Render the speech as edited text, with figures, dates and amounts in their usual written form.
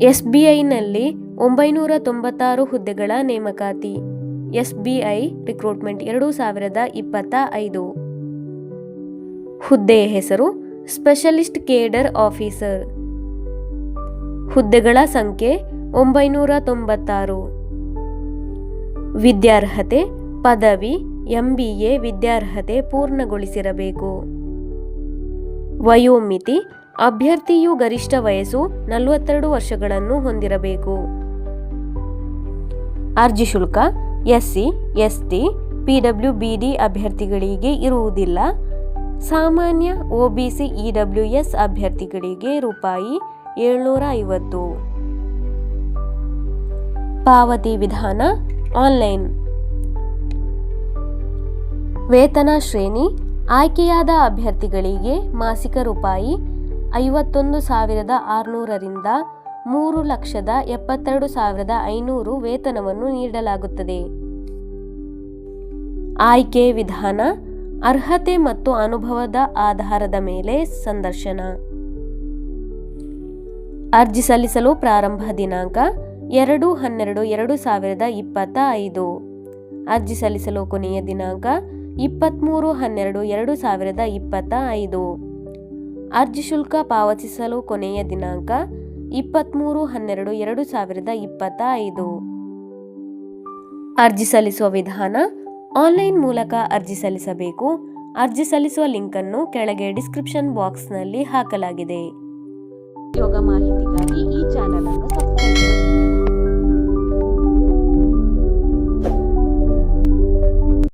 SBIನಲ್ಲಿ 996 ಹುದ್ದೆಗಳ ನೇಮಕಾತಿ. SBI recruitment 2025. ಹುದ್ದೆಯ ಹೆಸರು ಸ್ಪೆಷಲಿಸ್ಟ್ ಕೇಡರ್ ಆಫೀಸರ್. ಹುದ್ದೆಗಳ ಸಂಖ್ಯೆ 996. ವಿದ್ಯಾರ್ಹತೆ ಪದವಿ MBA ವಿದ್ಯಾರ್ಹತೆ ಪೂರ್ಣಗೊಳಿಸಿರಬೇಕು. ವಯೋಮಿತಿ ಅಭ್ಯರ್ಥಿಯು ಗರಿಷ್ಠ ವಯಸ್ಸು 42 ವರ್ಷಗಳನ್ನು ಹೊಂದಿರಬೇಕು. ಅರ್ಜಿ ಶುಲ್ಕ SC, ST, PWBD ಅಭ್ಯರ್ಥಿಗಳಿಗೆ ಇರುವುದಿಲ್ಲ. ಸಾಮಾನ್ಯ OBC EWS ಅಭ್ಯರ್ಥಿಗಳಿಗೆ ರೂಪಾಯಿ 750. ಪಾವತಿ ವಿಧಾನ ಆನ್ಲೈನ್. ವೇತನ ಶ್ರೇಣಿ ಆಯ್ಕೆಯಾದ ಅಭ್ಯರ್ಥಿಗಳಿಗೆ ಮಾಸಿಕ ರೂಪಾಯಿ 51,600 ರಿಂದ 3,72,500 ವೇತನವನ್ನು ನೀಡಲಾಗುತ್ತದೆ. ಆಯ್ಕೆ ವಿಧಾನ ಅರ್ಹತೆ ಮತ್ತು ಅನುಭವದ ಆಧಾರದ ಮೇಲೆ ಸಂದರ್ಶನ. ಅರ್ಜಿ ಸಲ್ಲಿಸಲು ಪ್ರಾರಂಭ ದಿನಾಂಕ 2/12/2025. ಅರ್ಜಿ ಸಲ್ಲಿಸಲು ಕೊನೆಯ ದಿನಾಂಕ 23/12/2025. ಅರ್ಜಿ ಶುಲ್ಕ ಪಾವತಿಸಲು ಕೊನೆಯ ದಿನಾಂಕ 23/12/2025. ಅರ್ಜಿ ಸಲ್ಲಿಸುವ ವಿಧಾನ ಆನ್ಲೈನ್ ಮೂಲಕ ಅರ್ಜಿ ಸಲ್ಲಿಸಬೇಕು. ಅರ್ಜಿ ಸಲ್ಲಿಸುವ ಲಿಂಕ್ ಅನ್ನು ಕೆಳಗೆ ಡಿಸ್ಕ್ರಿಪ್ಷನ್ ಬಾಕ್ಸ್ನಲ್ಲಿ ಹಾಕಲಾಗಿದೆ. ಉದ್ಯೋಗ ಮಾಹಿತಿ